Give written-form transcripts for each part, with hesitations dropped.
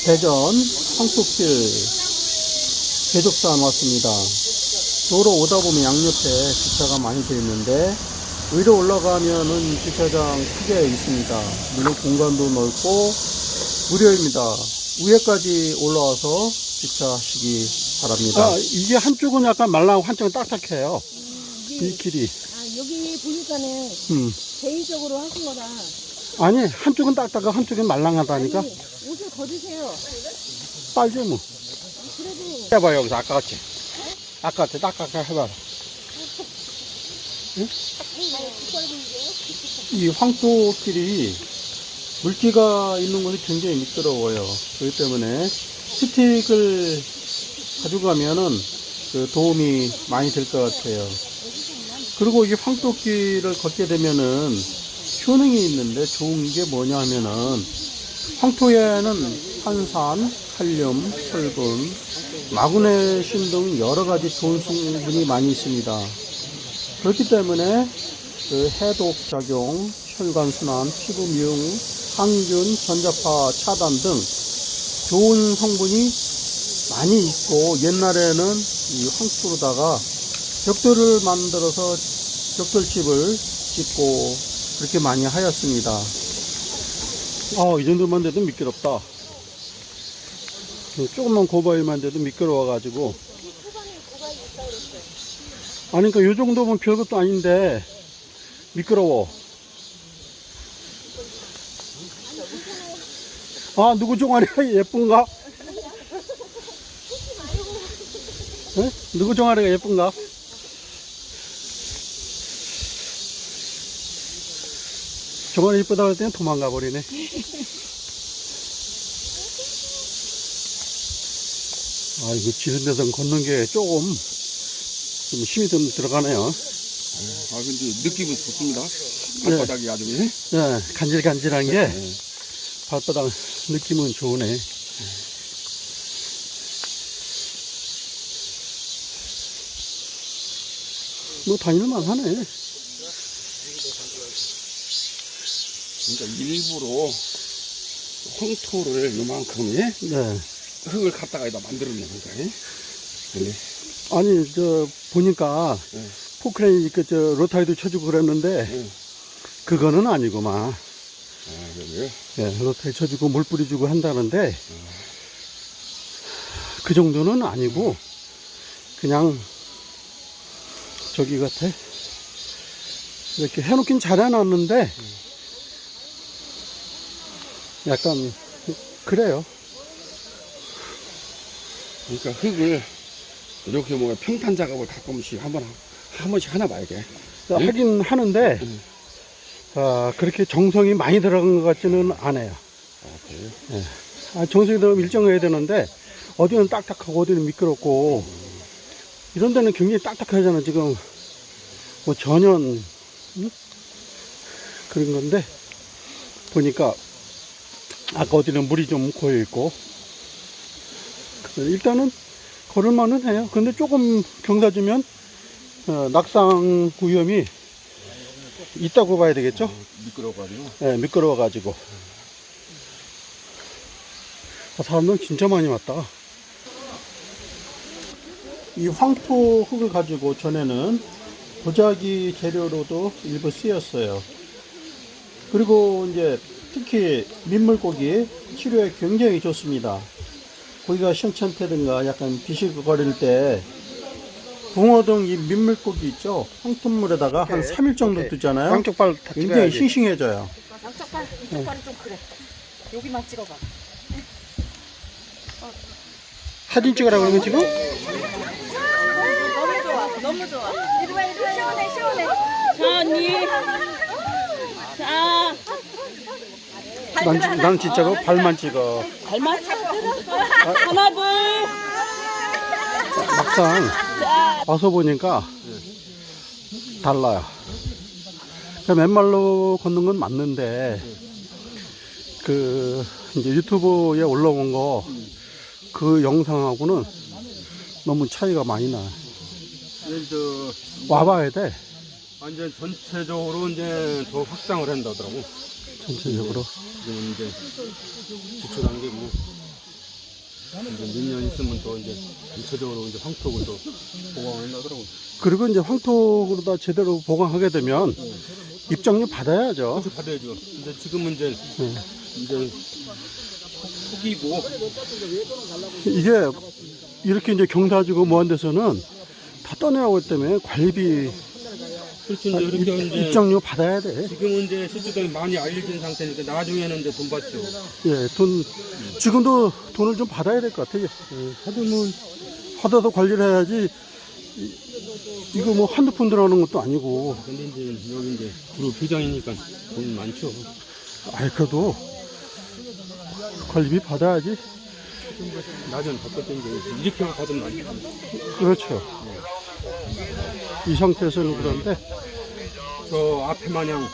대전 황토길 계족산 왔습니다. 도로 오다 보면 양옆에 주차가 많이 되어 있는데 위로 올라가면은 주차장 크게 있습니다. 물론 공간도 넓고 무료입니다. 위에까지 올라와서 주차하시기 바랍니다. 아, 이게 한쪽은 약간 말랑하고 한쪽은 딱딱해요. 이 길이. 아, 여기 보니까는 개인적으로 하신 거라. 아니, 한쪽은 딱딱하고 한쪽은 말랑하다니까. 아니, 옷을 걷으세요. 빨죠, 뭐. 그래도 해봐, 여기서 아까같이. 아까같이 딱딱하게 해봐. 이 황토길이 물기가 있는 곳이 굉장히 미끄러워요. 그렇기 때문에 스틱을 가져가면은 그 도움이 많이 될 것 같아요. 그리고 이 황토길을 걷게 되면은 효능이 있는데 좋은 게 뭐냐 하면은 황토에는 탄산, 칼륨, 철분, 마그네슘 등 여러 가지 좋은 성분이 많이 있습니다. 그렇기 때문에 그 해독 작용, 혈관 순환, 피부 미용, 항균, 전자파 차단 등 좋은 성분이 많이 있고, 옛날에는 이 황토로다가 벽돌을 만들어서 벽돌집을 짓고 그렇게 많이 하였습니다. 이 정도만 돼도 미끄럽다. 조금만 고바위만 돼도 미끄러워가지고. 아니, 그러니까 요 정도면 별것도 아닌데 미끄러워. 아, 누구 종아리가 예쁜가? 네? 누구 종아리가 예쁜가? 종아리 예쁘다고 할 때는 도망가 버리네. 아, 이거 지른 데서 걷는 게 조금 좀 힘이 좀 들어가네요. 아, 근데 느낌은 좋습니다. 발바닥이 아주, 예? 네, 간질간질한 게 발바닥 느낌은 좋으네. 뭐 다닐만 하네. 그러니까 일부러 황토를 요만큼, 예? 네. 흙을 갖다가 여기다 만들었네, 그러니까, 예? 네. 아니, 보니까 네. 포크레인 로타리도 쳐주고 그랬는데 네. 그거는 아니구만. 아, 그래요? 네, 로타리 쳐주고 물 뿌려주고 한다는데 그 정도는 아니고 그냥 저기 같아. 이렇게 해놓긴 잘 해놨는데 약간 그래요. 그러니까 흙을 이렇게 뭐 평탄 작업을 가끔씩 한 번씩 하나 봐야 돼. 하긴 하는데 그렇게 정성이 많이 들어간 것 같지는 않아요. 아, 그래요? 네. 정성이 들어가면 일정해야 되는데 어디는 딱딱하고 어디는 미끄럽고 이런 데는 굉장히 딱딱하잖아. 지금 뭐 전혀 그런 건데 보니까 아까 어디는 물이 좀 고여 있고 일단은 걸을만은 해요. 근데 조금 경사지면 낙상 위험이 있다고 봐야 되겠죠? 미끄러워가지고. 네, 미끄러워가지고. 사람들 진짜 많이 왔다. 이 황토 흙을 가지고 전에는 도자기 재료로도 일부 쓰였어요. 그리고 이제 특히 민물고기 치료에 굉장히 좋습니다. 고기가 시원찮다든가 약간 비실거릴 때 붕어 등 이 민물고기 있죠? 황토물에다가 한 3일 정도 두잖아요. 양쪽 발 다 굉장히 찍어야지. 싱싱해져요. 양쪽 발, 이쪽 발이 좀 그래. 여기만 찍어봐. 사진 찍으라고 그러면 지금? 너무 좋아, 너무 좋아. 이리 와, 이리 와. 시원해, 시원해. 자, 언니. 자. 난 진짜로 발만 찍어. 발만 하나, 둘. 막상 와서 보니까 달라요. 맨발로 걷는 건 맞는데 이제 유튜브에 올라온 거 그 영상하고는 너무 차이가 많이 나. 와봐야 돼. 완전 전체적으로 이제 더 확장을 한다더라고. 전체적으로. 지금 이제 기초 단계고. 이제 몇 년 있으면 또 이제 전체적으로 이제 황토를 또 보강을 하더라고. 그리고 이제 황토로다 제대로 보강하게 되면 입장료 받아야죠. 그래서 받아야죠. 근데 지금은 이제 후기고 이게 이렇게 이제 경사지고 뭐한 데서는 다 떠내려오기 때문에 관리비 그렇지 이제 그렇게 이제 입장료 받아야 돼. 지금은 이제 실제로 많이 알려진 상태니까 나중에는 이제 돈 받죠. 예, 지금도 돈을 좀 받아야 될 것 같아요. 하도는 받아서 관리를 해야지. 이거 뭐 한두 푼 들어가는 것도 아니고. 근데 이제 여기 이제 그룹 회장이니까 돈 많죠. 아이, 그래도 관리비 받아야지. 나중에 바쁠 때 이제 이렇게 받으면 안 돼. 그렇죠. 이 상태에서는 그런데, 저 앞에 마냥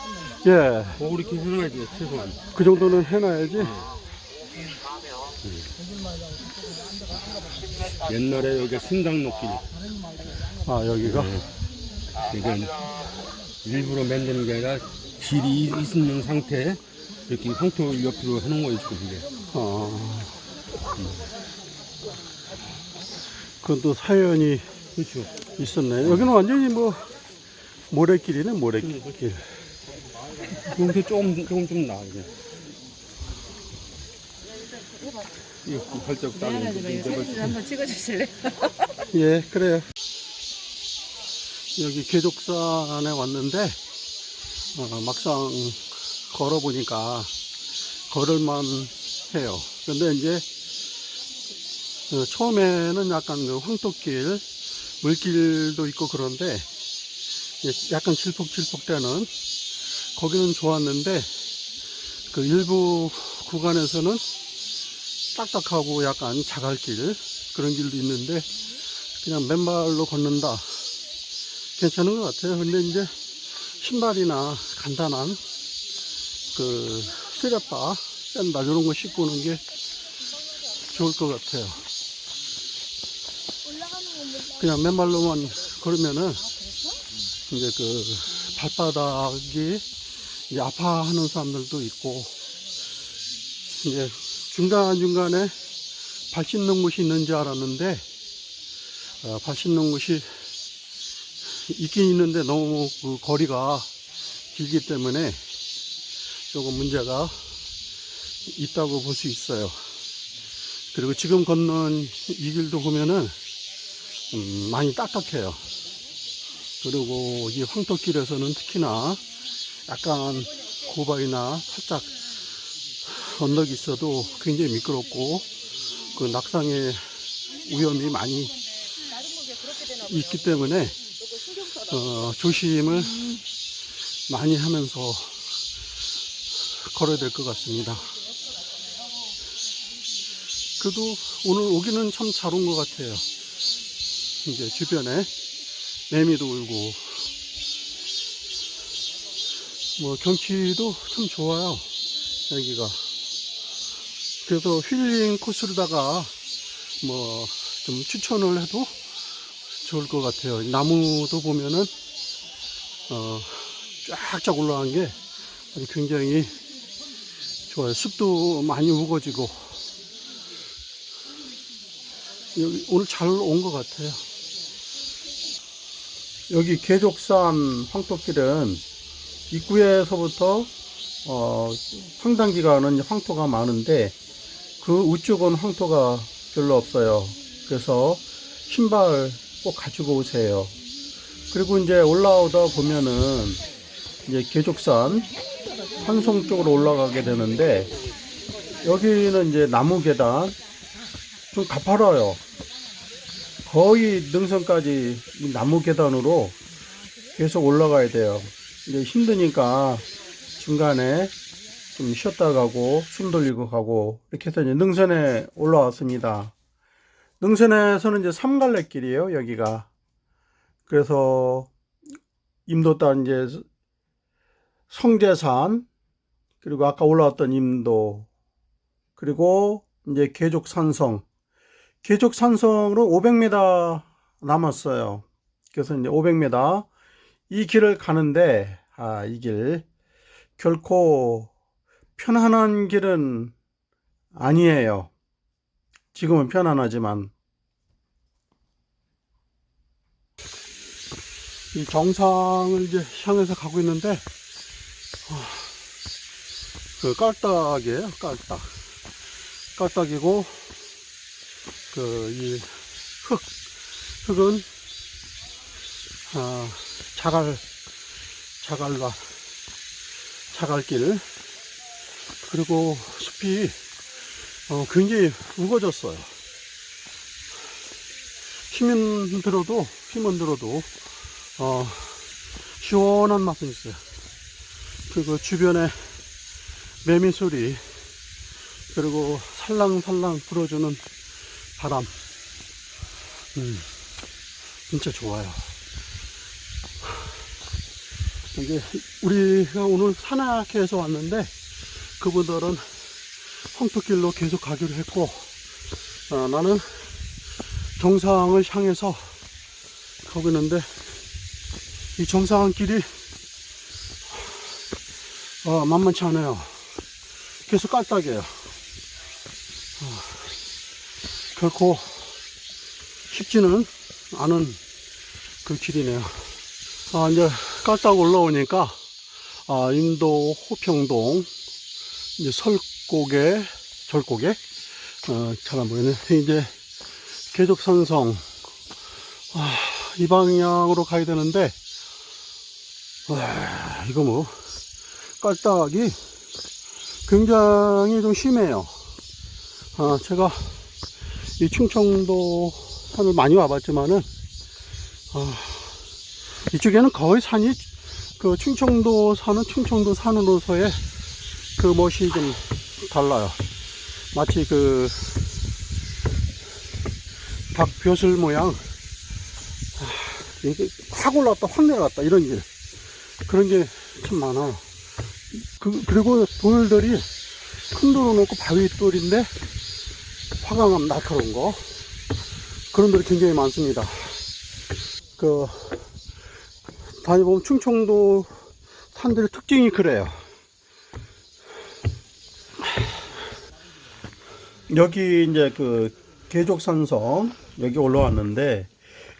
예, 뭐 이렇게 해놔야지 최소한. 그 정도는 해놔야지. 옛날에 여기 신당로길 아, 여기가? 이게 일부러 만드는 게 아니라 길이 있는 상태에 이렇게 황토 옆으로 해놓은 거예요 지금 이게. 그건 또 사연이 그렇죠. 있었네. 여기는 완전히 뭐, 모래길이네, 모래길. 여기 조금 좀 나아 이제. 이거 발자국 따는 사진 한번 찍어주실래요? 예, 그래요. 여기 계족산에 왔는데, 막상 걸어보니까 걸을만 해요. 근데 이제, 처음에는 약간 그 황토길, 물길도 있고 그런데, 약간 질퍽질퍽대는, 거기는 좋았는데, 그 일부 구간에서는 딱딱하고 약간 자갈길, 그런 길도 있는데, 그냥 맨발로 걷는다. 괜찮은 것 같아요. 근데 이제 신발이나 간단한 그 쓰레빠, 샌들 이런 거 신고 오는 게 좋을 것 같아요. 그냥 맨발로만 걸으면은 이제 그 발바닥이 이제 아파하는 사람들도 있고 이제 중간중간에 발 씻는 곳이 있는 줄 알았는데 발 씻는 곳이 있긴 있는데 너무 그 거리가 길기 때문에 조금 문제가 있다고 볼 수 있어요. 그리고 지금 걷는 이 길도 보면은 많이 딱딱해요. 그리고 이 황토길에서는 특히나 약간 고발이나 살짝 언덕이 있어도 굉장히 미끄럽고 그 낙상의 위험이 많이 있기 때문에 조심을 많이 하면서 걸어야 될 것 같습니다. 그래도 오늘 오기는 참 잘 온 것 같아요. 이제 주변에 매미도 울고 뭐 경치도 참 좋아요 여기가. 그래서 힐링 코스로다가 뭐 좀 추천을 해도 좋을 것 같아요. 나무도 보면은 쫙쫙 올라간 게 아주 굉장히 좋아요. 숲도 많이 우거지고 여기 오늘 잘 온 것 같아요. 여기 계족산 황토길은 입구에서부터 상당 기간은 황토가 많은데 그 우쪽은 황토가 별로 없어요. 그래서 신발 꼭 가지고 오세요. 그리고 이제 올라오다 보면은 이제 계족산 산성 쪽으로 올라가게 되는데 여기는 이제 나무 계단 좀 가파라요. 거의 능선까지 이 나무 계단으로 계속 올라가야 돼요. 이제 힘드니까 중간에 좀 쉬었다 가고 숨 돌리고 가고 이렇게 해서 이제 능선에 올라왔습니다. 능선에서는 이제 삼갈래길이에요, 여기가. 그래서 임도단 이제 성대산 그리고 아까 올라왔던 임도 그리고 이제 계족산성. 계족산성으로 500m 남았어요. 그래서 이제 500m 이 길을 가는데 이 길 결코 편안한 길은 아니에요. 지금은 편안하지만 이 정상을 이제 향해서 가고 있는데, 그 깔딱이에요, 깔딱. 깔딱이고, 이 흙은, 자갈길. 그리고 숲이, 굉장히 우거졌어요. 힘은 들어도, 시원한 맛은 있어요. 그리고 주변에 매미 소리, 그리고 살랑살랑 불어주는 바람, 진짜 좋아요. 이제 우리가 오늘 산악회에서 왔는데, 그분들은 황토길로 계속 가기로 했고, 나는 정상을 향해서 가고 있는데, 이 정상길이 만만치 않아요. 계속 깔딱이에요. 결코 쉽지는 않은 그 길이네요. 이제 깔딱 올라오니까 인도 호평동 이제 절고개 잘 안 보이네. 이제 계족산성 이 방향으로 가야 되는데, 이거 뭐 깔딱이 굉장히 좀 심해요. 제가 이 충청도 산을 많이 와봤지만은, 이쪽에는 거의 산이, 그 충청도 산으로서의 그 멋이 좀 달라요. 마치 그 닭벼슬 모양, 이게 확 올라갔다 확 내려갔다 이런 길, 그런 게 참 많아요. 그리고 돌들이 큰 돌을 놓고 바위 돌인데 화강암 날카로운 거, 그런 돌이 굉장히 많습니다. 다녀보면 충청도 산들의 특징이 그래요. 여기 이제 그 계족산성 여기 올라왔는데,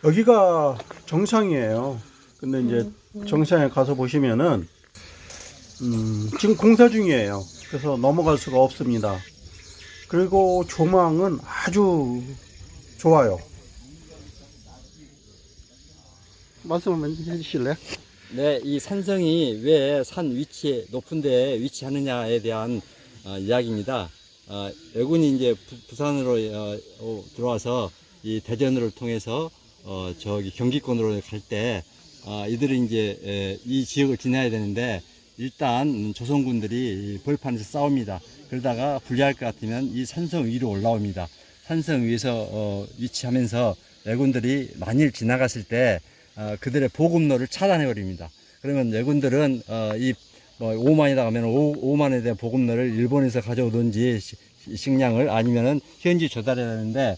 여기가 정상이에요. 근데 이제 정상에 가서 보시면은 지금 공사 중이에요. 그래서 넘어갈 수가 없습니다. 그리고 조망은 아주 좋아요. 말씀 한번 해주실래요? 네, 이 산성이 왜 산 위치에 높은 데 위치하느냐에 대한 이야기입니다. 왜군이 이제 부산으로 들어와서 이 대전을 통해서 저기 경기권으로 갈 때 이들이 이제 이 지역을 지나야 되는데, 일단 조선군들이 벌판에서 싸웁니다. 그러다가 불리할 것 같으면 이 산성 위로 올라옵니다. 산성 위에서 위치하면서 왜군들이 만일 지나갔을 때 그들의 보급로를 차단해 버립니다. 그러면 왜군들은 뭐 5만이다 하면 5만에 대한 보급로를 일본에서 가져오든지 식량을, 아니면은 현지 조달해야 하는데,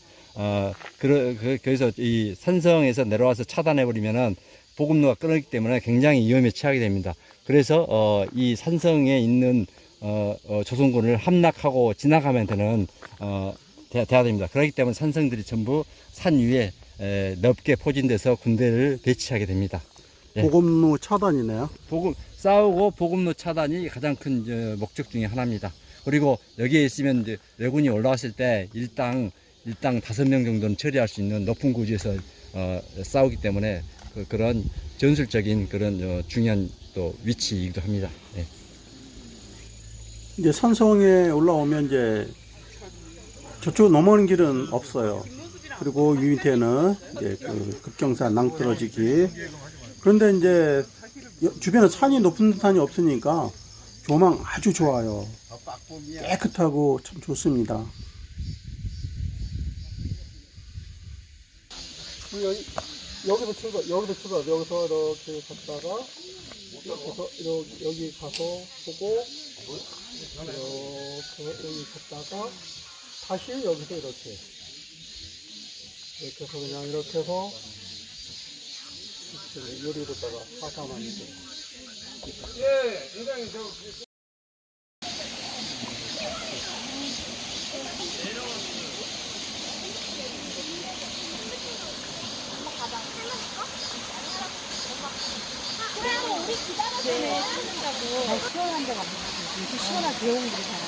거기서 이 산성에서 내려와서 차단해 버리면은 보급로가 끊어지기 때문에 굉장히 위험에 처하게 됩니다. 그래서 이 산성에 있는 조선군을 함락하고 지나가면 되는 돼야 됩니다. 그렇기 때문에 산성들이 전부 산 위에 넓게 포진돼서 군대를 배치하게 됩니다. 예. 보급로 차단이네요. 싸우고 보급로 차단이 가장 큰 목적 중에 하나입니다. 그리고 여기에 있으면 이제 왜군이 올라왔을 때 일당 5명 정도는 처리할 수 있는 높은 고지에서 싸우기 때문에 그런 전술적인 그런 중요한 또 위치이기도 합니다. 예. 이제 산성에 올라오면 이제 저쪽 넘어오는 길은 없어요. 그리고 밑에는 이제 그 급경사 낭떠러지기. 그런데 이제 주변에 산이 높은 산이 없으니까 조망 아주 좋아요. 깨끗하고 참 좋습니다. 여기서 출발, 여기서 이렇게 갔다가, 여기 가서 보고, 여기 갔다가, 다시 여기서 이렇게 해서 그냥 이렇게 해서, 요리로다가 화사만 이제. 시원한 데가 무슨 시원한 대용들이잖아.